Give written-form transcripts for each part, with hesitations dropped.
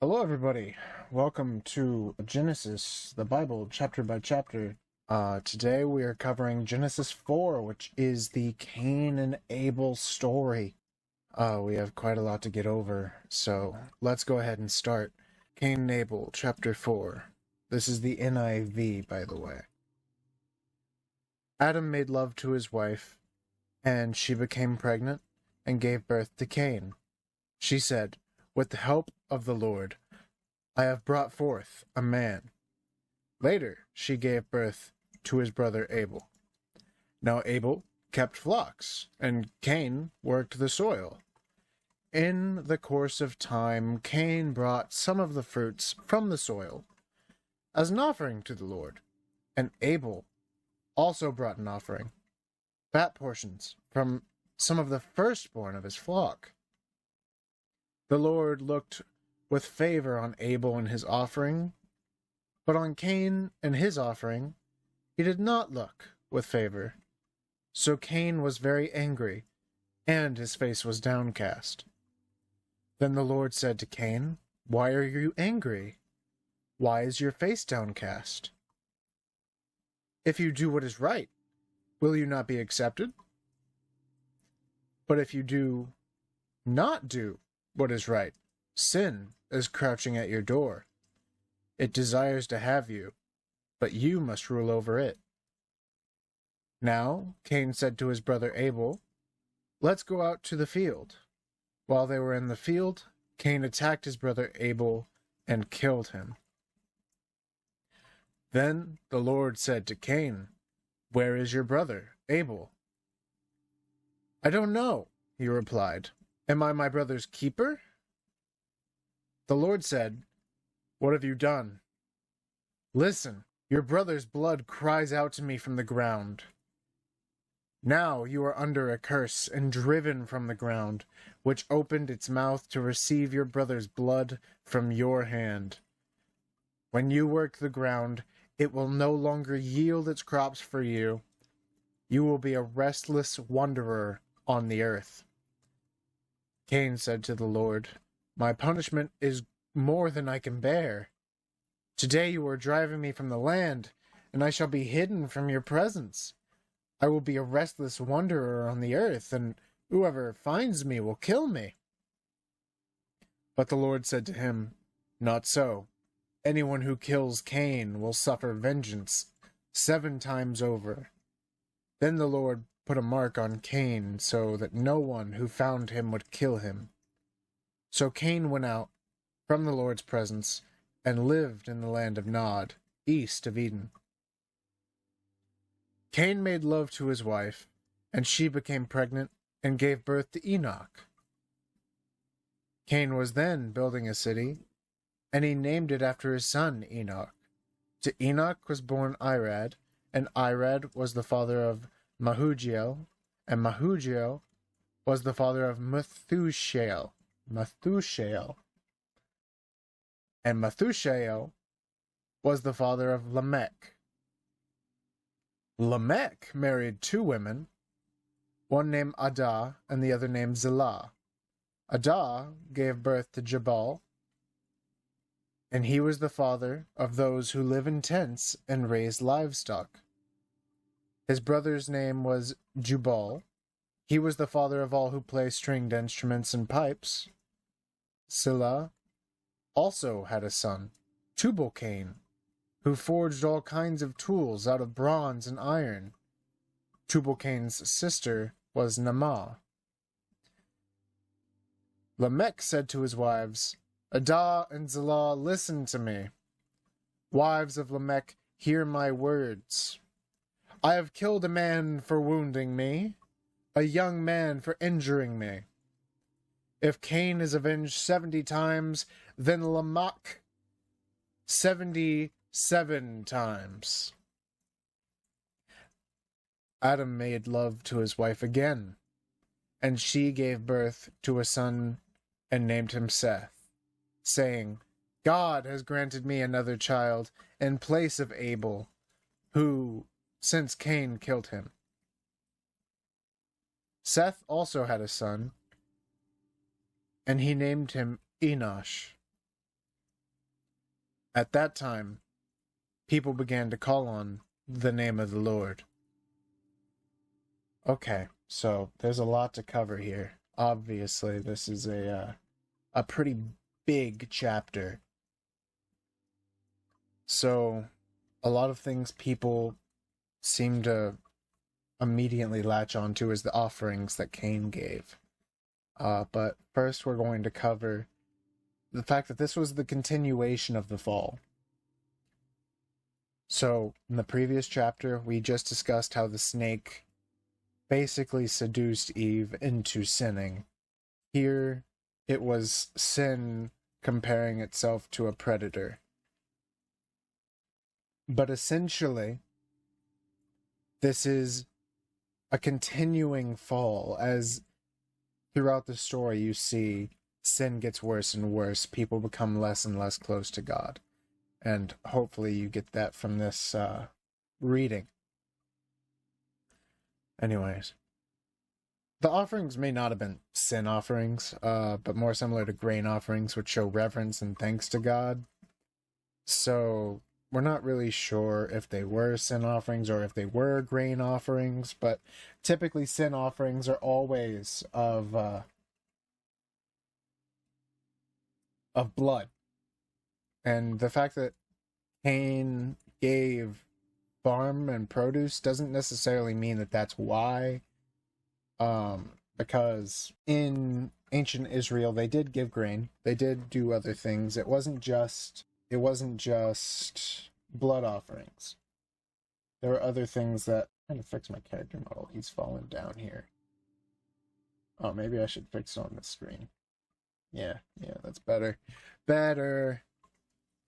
Hello, everybody. Welcome to Genesis, the Bible, chapter by chapter. Today we are covering Genesis 4, which is the Cain and Abel story. We have quite a lot to get over, so let's go ahead and start. Cain and Abel, chapter 4. This is the NIV, by the way. Adam made love to his wife, and she became pregnant and gave birth to Cain. She said, "With the help of the Lord, I have brought forth a man." Later, she gave birth to his brother Abel. Now Abel kept flocks, and Cain worked the soil. In the course of time, Cain brought some of the fruits from the soil as an offering to the Lord, and Abel also brought an offering, fat portions from some of the firstborn of his flock. The Lord looked with favor on Abel and his offering, but on Cain and his offering he did not look with favor. So Cain was very angry, and his face was downcast. Then the Lord said to Cain, "Why are you angry? Why is your face downcast? If you do what is right, will you not be accepted? But if you do not do what is right, sin is crouching at your door. It desires to have you, but you must rule over it." Now Cain said to his brother Abel, "Let's go out to the field." While they were in the field, Cain attacked his brother Abel and killed him. Then the Lord said to Cain, "Where is your brother Abel?" "I don't know," he replied. "Am I my brother's keeper?" The Lord said, "What have you done?" "Listen, your brother's blood cries out to me from the ground. Now you are under a curse and driven from the ground, which opened its mouth to receive your brother's blood from your hand. When you work the ground, it will no longer yield its crops for you. You will be a restless wanderer on the earth." Cain said to the Lord, "My punishment is more than I can bear. Today you are driving me from the land, and I shall be hidden from your presence. I will be a restless wanderer on the earth, and whoever finds me will kill me." But the Lord said to him, "Not so. Anyone who kills Cain will suffer vengeance 7 times over." Then the Lord put a mark on Cain so that no one who found him would kill him. So Cain went out from the Lord's presence and lived in the land of Nod, east of Eden. Cain made love to his wife, and she became pregnant and gave birth to Enoch. Cain was then building a city, and he named it after his son Enoch. To Enoch was born Irad, and Irad was the father of Mahujael, and Mahujael was the father of Methushael. And Methushael was the father of Lamech. Lamech married 2 women, one named Adah and the other named Zillah. Adah gave birth to Jabal, and he was the father of those who live in tents and raise livestock. His brother's name was Jubal. He was the father of all who play stringed instruments and pipes. Zillah also had a son, Tubal-Cain, who forged all kinds of tools out of bronze and iron. Tubal-Cain's sister was Naamah. Lamech said to his wives, "Adah and Zillah, listen to me. Wives of Lamech, hear my words. I have killed a man for wounding me, a young man for injuring me. If Cain is avenged 70 times, then Lamech 77 times." Adam made love to his wife again, and she gave birth to a son and named him Seth, saying, "God has granted me another child in place of Abel, who, since Cain killed him." Seth also had a son, and he named him Enosh. At that time, people began to call on the name of the Lord. Okay, so there's a lot to cover here. Obviously, this is a pretty big chapter. So, a lot of things people seem to immediately latch onto is the offerings that Cain gave. But first we're going to cover the fact that this was the continuation of the fall. So, in the previous chapter, we just discussed how the snake basically seduced Eve into sinning. Here, it was sin comparing itself to a predator. But essentially, this is a continuing fall, as throughout the story you see sin gets worse and worse. People become less and less close to God. And hopefully you get that from this reading. Anyways, the offerings may not have been sin offerings, but more similar to grain offerings, which show reverence and thanks to God. So we're not really sure if they were sin offerings or if they were grain offerings, but typically sin offerings are always of blood. And the fact that Cain gave farm and produce doesn't necessarily mean that that's why. Because in ancient Israel, they did give grain. They did do other things. It wasn't just blood offerings. There were other things that... I'm trying to fix my character model. He's fallen down here. Oh, maybe I should fix it on the screen. Yeah, that's better. Better.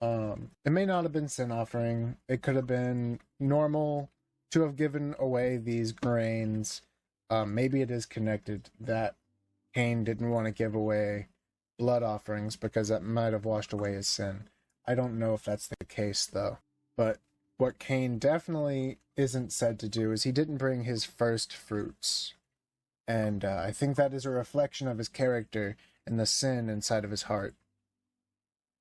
It may not have been sin offering. It could have been normal to have given away these grains. Maybe it is connected that Cain didn't want to give away blood offerings because that might have washed away his sin. I don't know if that's the case, though. But what Cain definitely isn't said to do is he didn't bring his first fruits. And I think that is a reflection of his character and the sin inside of his heart.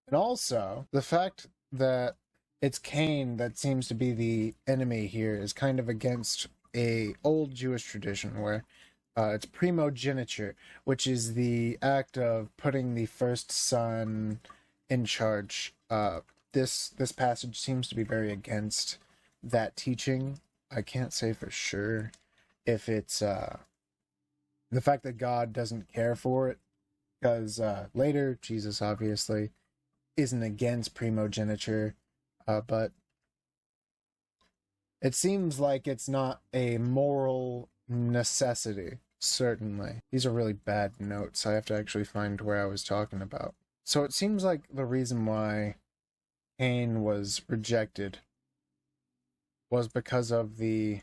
And also, the fact that it's Cain that seems to be the enemy here is kind of against a old Jewish tradition where it's primogeniture, which is the act of putting the first son in charge. This passage seems to be very against that teaching. I can't say for sure if it's the fact that God doesn't care for it, because later Jesus obviously isn't against primogeniture, but it seems like it's not a moral necessity, certainly. These are really bad notes. I have to actually find where I was talking about. So it seems like the reason why Cain was rejected was because of the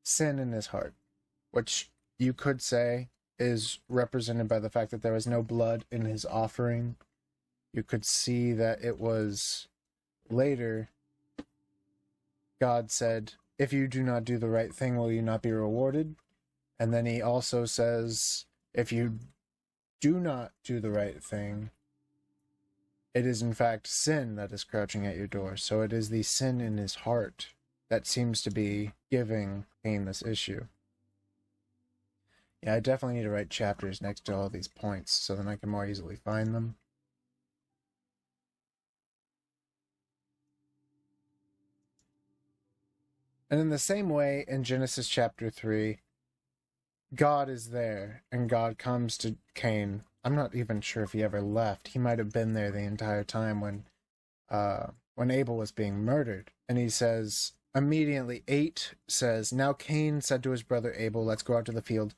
sin in his heart, which you could say is represented by the fact that there was no blood in his offering. You could see that it was later God said, if you do not do the right thing, will you not be rewarded? And then he also says, if you do not do the right thing, it is in fact sin that is crouching at your door. So it is the sin in his heart that seems to be giving Cain this issue. Yeah, I definitely need to write chapters next to all these points so then I can more easily find them. And in the same way, in Genesis chapter 3, God is there, and God comes to Cain. I'm not even sure if he ever left. He might have been there the entire time when Abel was being murdered. And he says, immediately, 8 says, now Cain said to his brother Abel, let's go out to the field.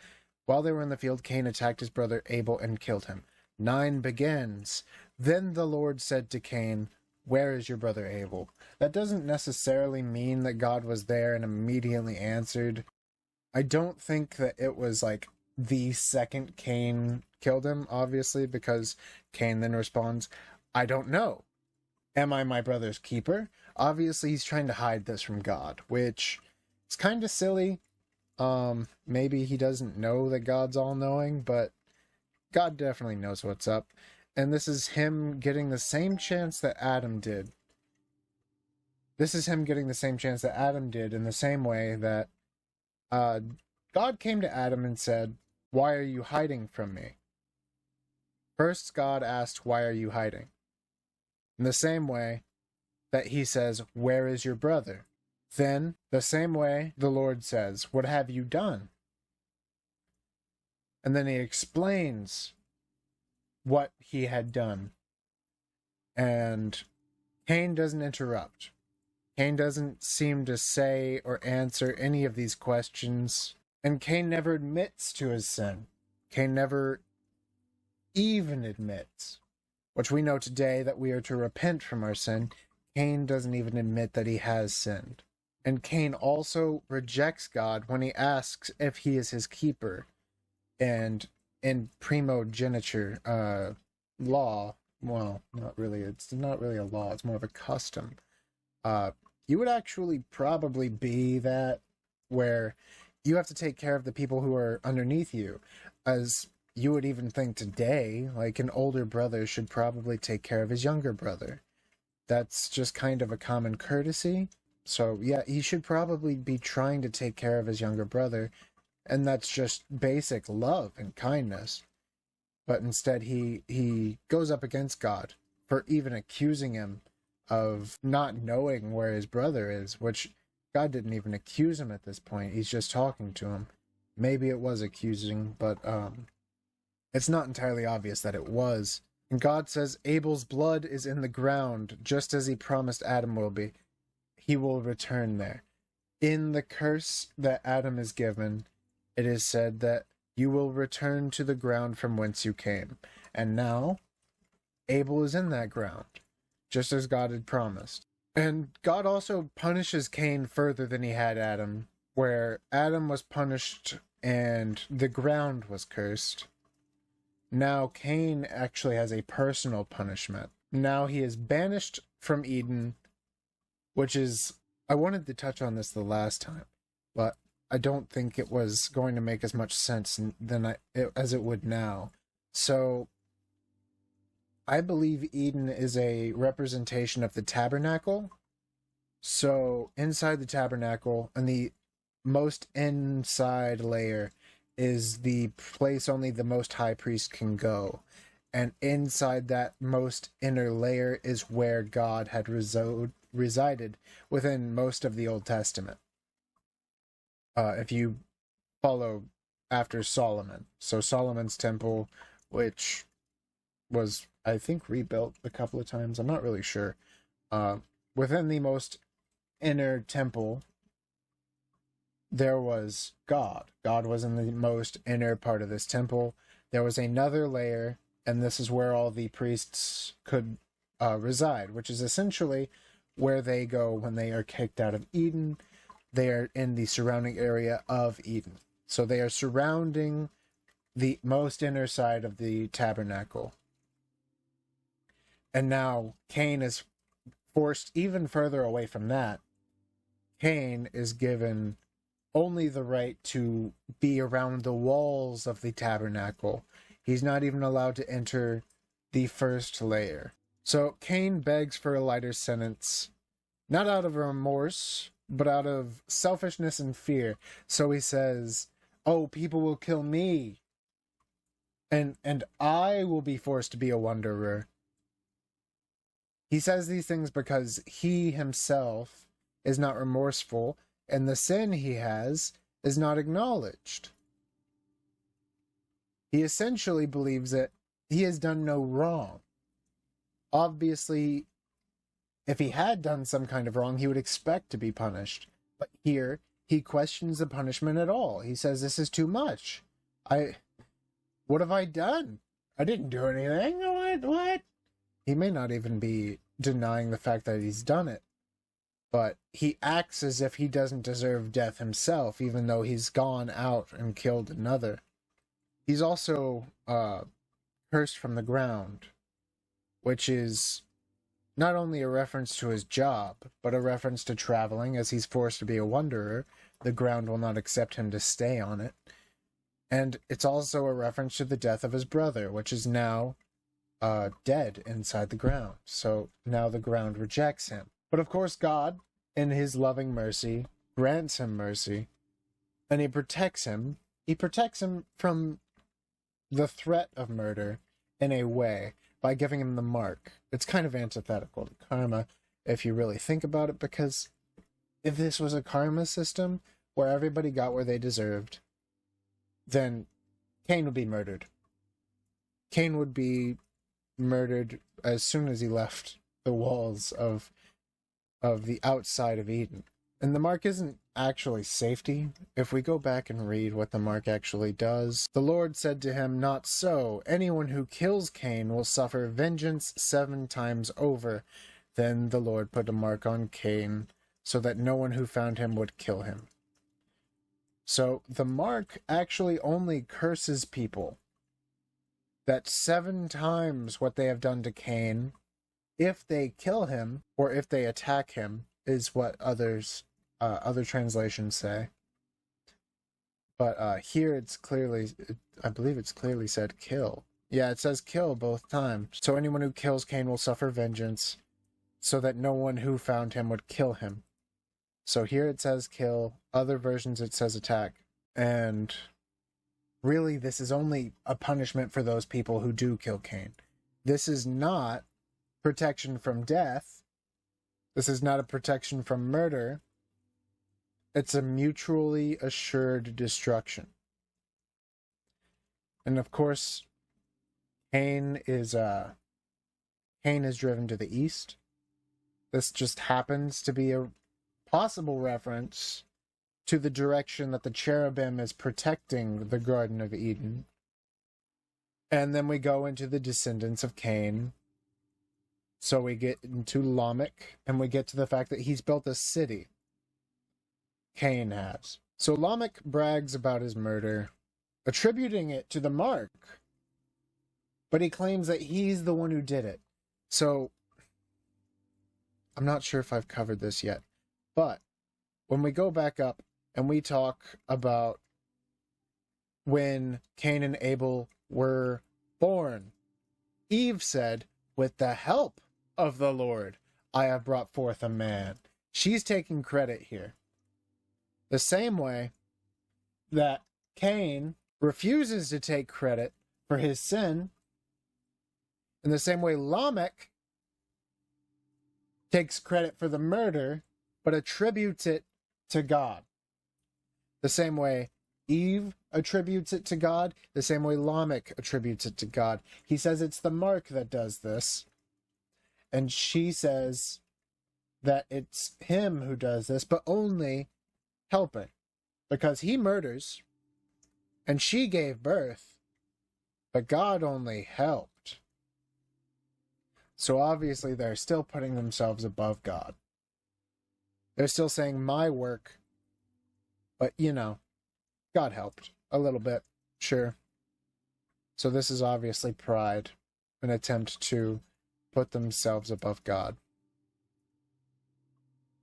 While they were in the field, Cain attacked his brother Abel and killed him. 9 begins, then the Lord said to Cain, where is your brother Abel? That doesn't necessarily mean that God was there and immediately answered. I don't think that it was like the second Cain killed him, obviously, because Cain then responds, I don't know. Am I my brother's keeper? Obviously, he's trying to hide this from God, which is kind of silly. Maybe he doesn't know that God's all-knowing, but God definitely knows what's up. And this is him getting the same chance that Adam did. This is him getting the same chance that Adam did, in the same way that God came to Adam and said, "Why are you hiding from me?" First, God asked, "Why are you hiding?" In the same way that he says, "Where is your brother?" Then, the same way, the Lord says, "What have you done?" And then he explains what he had done. And Cain doesn't interrupt. Cain doesn't seem to say or answer any of these questions. And Cain never admits to his sin. Cain never even admits, which we know today that we are to repent from our sin. Cain doesn't even admit that he has sinned. And Cain also rejects God when he asks if he is his keeper. And in primogeniture law, well, not really, it's not really a law, it's more of a custom. You would actually probably be that, where you have to take care of the people who are underneath you, as you would even think today, like an older brother should probably take care of his younger brother. That's just kind of a common courtesy. So yeah, he should probably be trying to take care of his younger brother, and that's just basic love and kindness. But instead he goes up against God for even accusing him of not knowing where his brother is, which God didn't even accuse him at this point. He's just talking to him. Maybe it was accusing, but it's not entirely obvious that it was. And God says Abel's blood is in the ground, just as he promised Adam will be. He will return there. In the curse that Adam is given, it is said that you will return to the ground from whence you came. And now, Abel is in that ground, just as God had promised. And God also punishes Cain further than he had Adam, where Adam was punished and the ground was cursed. Now Cain actually has a personal punishment. Now he is banished from Eden, which is, I wanted to touch on this the last time, but I don't think it was going to make as much sense as it would now. So I believe Eden is a representation of the tabernacle. So inside the tabernacle, and the most inside layer, is the place only the Most High Priest can go. And inside that most inner layer is where God had resided within most of the Old Testament. If you follow after Solomon. So Solomon's temple, which was, I think, rebuilt a couple of times. I'm not really sure. Within the most inner temple, there was God. God was in the most inner part of this temple. There was another layer, and this is where all the priests could reside, which is essentially where they go when they are kicked out of Eden. They are in the surrounding area of Eden. So they are surrounding the most inner side of the tabernacle. And now Cain is forced even further away from that. Cain is given only the right to be around the walls of the tabernacle. He's not even allowed to enter the first layer. So Cain begs for a lighter sentence, not out of remorse, but out of selfishness and fear. So he says, "Oh, people will kill me, and I will be forced to be a wanderer." He says these things because he himself is not remorseful, and the sin he has is not acknowledged. He essentially believes that he has done no wrong. Obviously, if he had done some kind of wrong, he would expect to be punished. But here, he questions the punishment at all. He says, "This is too much. What have I done? I didn't do anything. What? He may not even be denying the fact that he's done it. But he acts as if he doesn't deserve death himself, even though he's gone out and killed another. He's also cursed from the ground, which is not only a reference to his job, but a reference to traveling. As he's forced to be a wanderer, the ground will not accept him to stay on it. And it's also a reference to the death of his brother, which is now dead inside the ground. So now the ground rejects him. But of course, God, in his loving mercy, grants him mercy, and he protects him. He protects him from the threat of murder in a way by giving him the mark. It's kind of antithetical to karma if you really think about it, because if this was a karma system where everybody got where they deserved, then Cain would be murdered. Cain would be murdered as soon as he left the walls of the outside of Eden. And the mark isn't actually safety. If we go back and read what the mark actually does, the Lord said to him, "Not so. Anyone who kills Cain will suffer vengeance 7 times over." Then the Lord put a mark on Cain so that no one who found him would kill him. So the mark actually only curses people. That 7 times what they have done to Cain, if they kill him or if they attack him, is what other translations say. But here it's clearly, I believe it's clearly said kill. Yeah, it says kill both times. So anyone who kills Cain will suffer vengeance, so that no one who found him would kill him. So here it says kill, other versions it says attack. And really, this is only a punishment for those people who do kill Cain. This is not protection from death. This is not a protection from murder. It's a mutually assured destruction. And of course, Cain is driven to the east. This just happens to be a possible reference to the direction that the cherubim is protecting the Garden of Eden. And then we go into the descendants of Cain. So we get into Lamech, and we get to the fact that he's built a city. Cain has. So Lamech brags about his murder, attributing it to the mark. But he claims that he's the one who did it. So I'm not sure if I've covered this yet, but when we go back up and we talk about when Cain and Abel were born, Eve said, "With the help of the Lord, I have brought forth a man." She's taking credit here. The same way that Cain refuses to take credit for his sin, in the same way Lamech takes credit for the murder, but attributes it to God. The same way Eve attributes it to God, the same way Lamech attributes it to God. He says it's the mark that does this, and she says that it's him who does this, but only helping, because he murders, and she gave birth, but God only helped. So obviously they're still putting themselves above God. They're still saying my work, but God helped a little bit, sure. So this is obviously pride, an attempt to put themselves above God.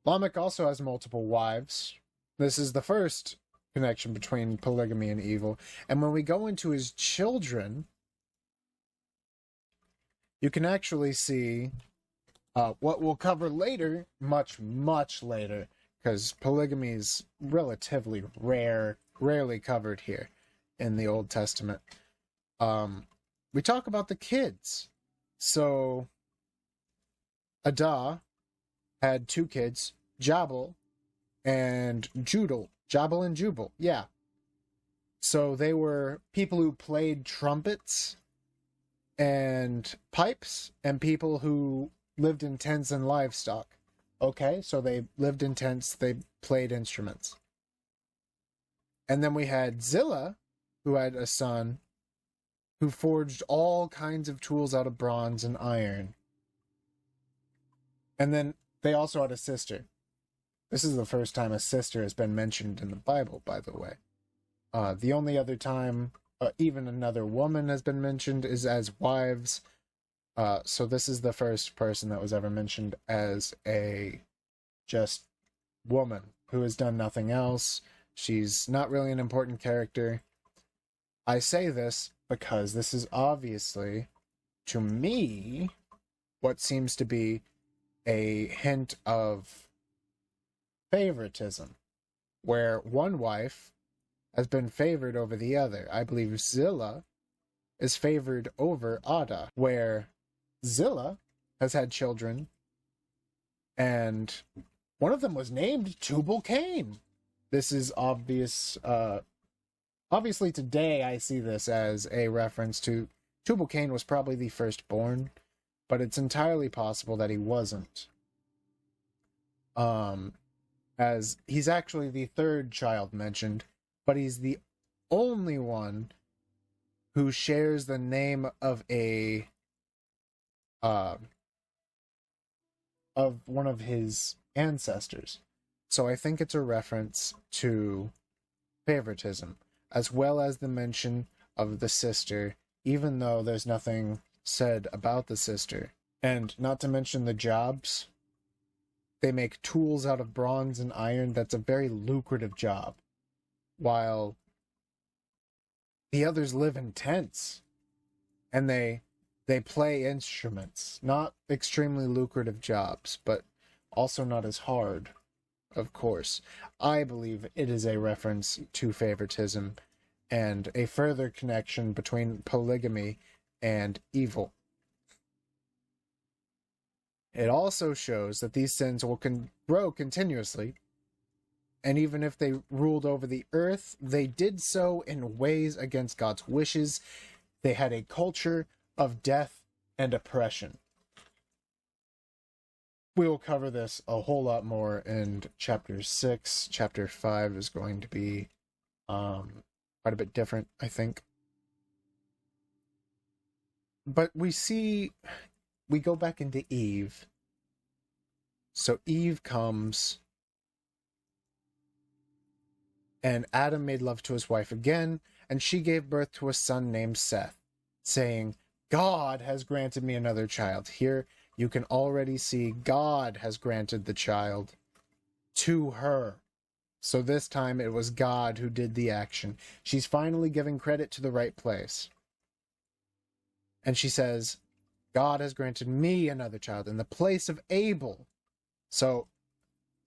Lamech also has multiple wives. This is the first connection between polygamy and evil. And when we go into his children, you can actually see what we'll cover later, much, much later, because polygamy is relatively rarely covered here in the Old Testament. We talk about the kids. So Adah had 2 kids, Jabal and Judal. Jabal and Jubal, yeah. So they were people who played trumpets and pipes, and people who lived in tents and livestock. Okay, so they lived in tents, they played instruments. And then we had Zillah, who had a son who forged all kinds of tools out of bronze and iron. And then they also had a sister. This is the first time a sister has been mentioned in the Bible, by the way. The only other time even another woman has been mentioned is as wives. So this is the first person that was ever mentioned as a just woman who has done nothing else. She's not really an important character. I say this because this is obviously to me, what seems to be a hint of favoritism, where one wife has been favored over the other. I believe Zillah is favored over Ada, where Zillah has had children, and one of them was named Tubal-Cain. This is obvious. Obviously, today I see this as a reference to Tubal-Cain was probably the firstborn, but it's entirely possible that he wasn't. As he's actually the third child mentioned, but he's the only one who shares the name of of one of his ancestors. So I think it's a reference to favoritism, as well as the mention of the sister, even though there's nothing said about the sister. And not to mention the jobs. They make tools out of bronze and iron. That's a very lucrative job. While the others live in tents. And they play instruments. Not extremely lucrative jobs, but also not as hard, of course. I believe it is a reference to favoritism and a further connection between polygamy and evil. It also shows that these sins will grow continuously, and even if they ruled over the earth, they did so in ways against God's wishes. They had a culture of death and oppression. We will cover this a whole lot more in chapter 6. Chapter 5 is going to be quite a bit different, I think. But we go back into Eve. So Eve comes, and Adam made love to his wife again, and she gave birth to a son named Seth, saying, God has granted me another child. Here you can already see God has granted the child to her. So this time it was God who did the action. She's finally giving credit to the right place. And she says, God has granted me another child in the place of Abel. So,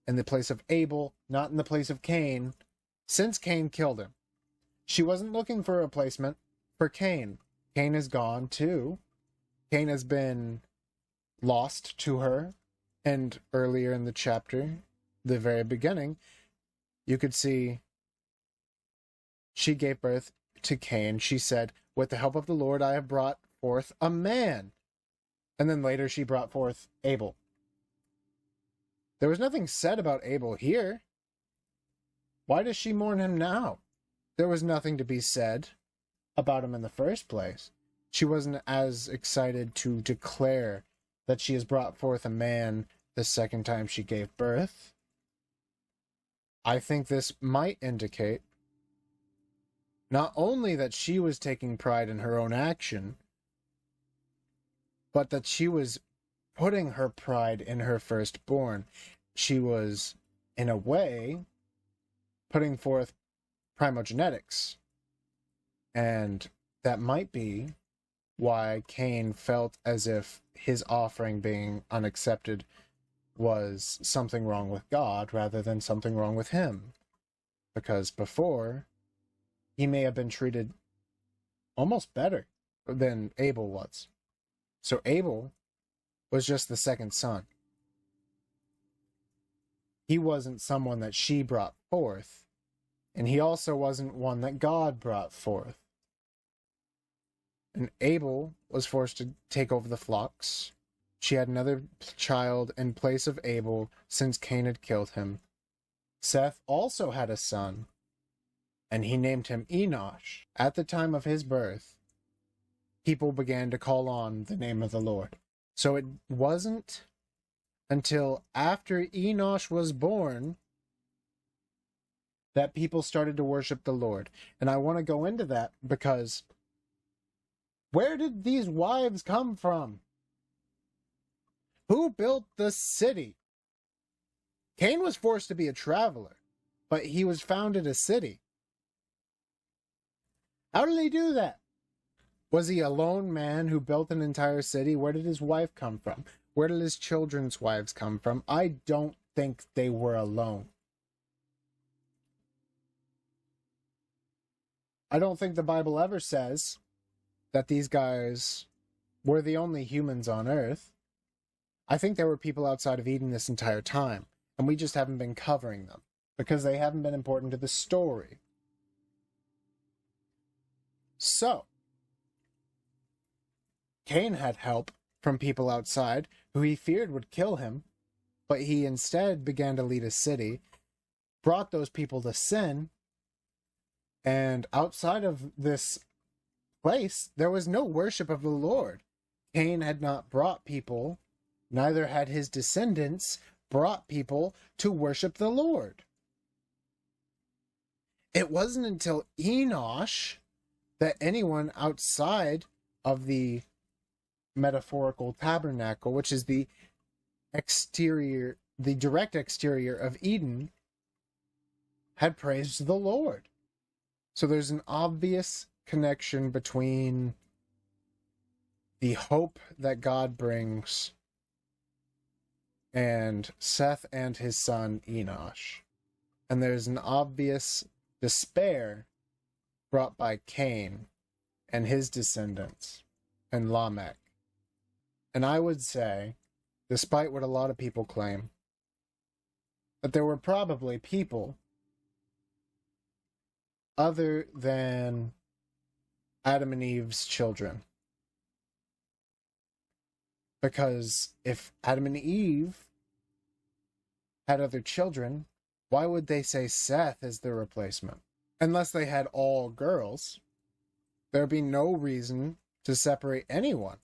in the place of Abel, not in the place of Cain, since Cain killed him. She wasn't looking for a replacement for Cain. Cain is gone too. Cain has been lost to her. And earlier in the chapter, the very beginning, you could see she gave birth to Cain. She said, with the help of the Lord, I have brought forth a man. And then later she brought forth Abel. There was nothing said about Abel here. Why does she mourn him now? There was nothing to be said about him in the first place. She wasn't as excited to declare that she has brought forth a man the second time she gave birth. I think this might indicate not only that she was taking pride in her own action, but that she was putting her pride in her firstborn. She was, in a way, putting forth primogenetics. And that might be why Cain felt as if his offering being unaccepted was something wrong with God rather than something wrong with him. Because before, he may have been treated almost better than Abel was. So Abel was just the second son. He wasn't someone that she brought forth, and he also wasn't one that God brought forth. And Abel was forced to take over the flocks. She had another child in place of Abel since Cain had killed him. Seth also had a son, and he named him Enosh. At the time of his birth, people began to call on the name of the Lord. So it wasn't until after Enosh was born that people started to worship the Lord. And I want to go into that because where did these wives come from? Who built the city? Cain was forced to be a traveler, but he was founded a city. How did he do that? Was he a lone man who built an entire city? Where did his wife come from? Where did his children's wives come from? I don't think they were alone. I don't think the Bible ever says that these guys were the only humans on Earth. I think there were people outside of Eden this entire time, and we just haven't been covering them because they haven't been important to the story. So, Cain had help from people outside who he feared would kill him, but he instead began to lead a city, brought those people to sin, and outside of this place, there was no worship of the Lord. Cain had not brought people, neither had his descendants brought people to worship the Lord. It wasn't until Enosh that anyone outside of the metaphorical tabernacle, which is the exterior, the direct exterior of Eden, had praised the Lord. So there's an obvious connection between the hope that God brings and Seth and his son Enosh. And there's an obvious despair brought by Cain and his descendants and Lamech. And I would say, despite what a lot of people claim, that there were probably people other than Adam and Eve's children. Because if Adam and Eve had other children, why would they say Seth is the replacement? Unless they had all girls, there'd be no reason to separate anyone.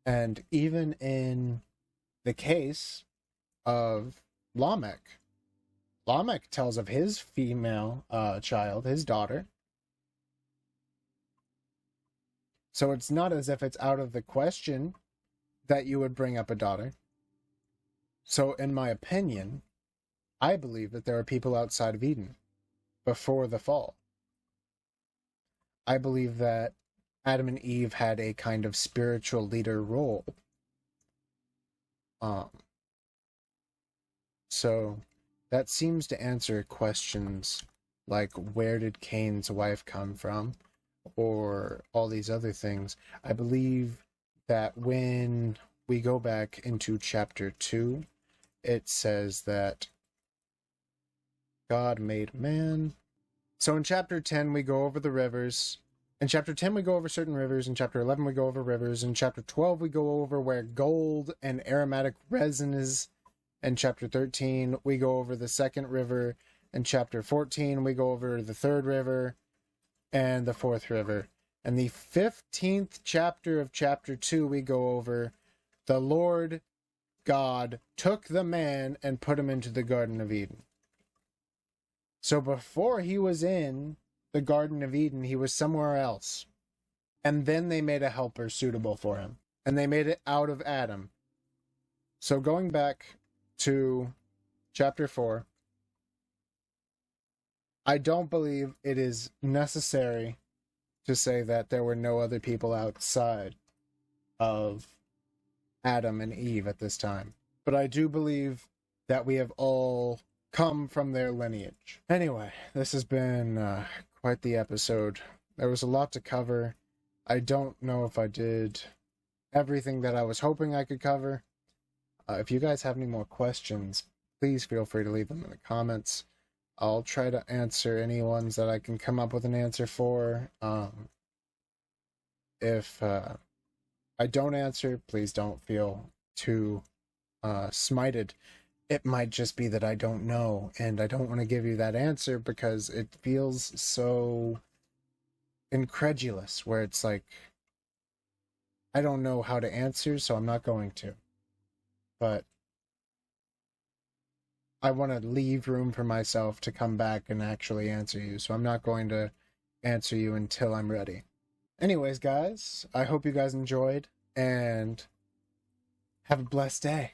And even in the case of Lamech, Lamech tells of his female child, his daughter. So it's not as if it's out of the question that you would bring up a daughter. So in my opinion, I believe that there are people outside of Eden before the fall. I believe that Adam and Eve had a kind of spiritual leader role. So that seems to answer questions like where did Cain's wife come from, or all these other things. I believe that when we go back into chapter 2, it says that God made man. So in chapter 10, we go over the rivers. In chapter 10, we go over certain rivers. In chapter 11, we go over rivers. In chapter 12, we go over where gold and aromatic resin is. In chapter 13, we go over the second river. In chapter 14, we go over the third river and the fourth river. And the 15th chapter of chapter 2, we go over the Lord God took the man and put him into the Garden of Eden. So before he was in the Garden of Eden, he was somewhere else. And then they made a helper suitable for him. And they made it out of Adam. So going back to chapter 4, I don't believe it is necessary to say that there were no other people outside of Adam and Eve at this time. But I do believe that we have all come from their lineage. Anyway, this has been quite the episode. There was a lot to cover. I don't know if I did everything that I was hoping I could cover. If you guys have any more questions, please feel free to leave them in the comments. I'll try to answer any ones that I can come up with an answer for. If I don't answer, please don't feel too smited. It might just be that I don't know, and I don't want to give you that answer because it feels so incredulous, where it's like, I don't know how to answer, so I'm not going to. But I want to leave room for myself to come back and actually answer you, so I'm not going to answer you until I'm ready. Anyways, guys, I hope you guys enjoyed, and have a blessed day.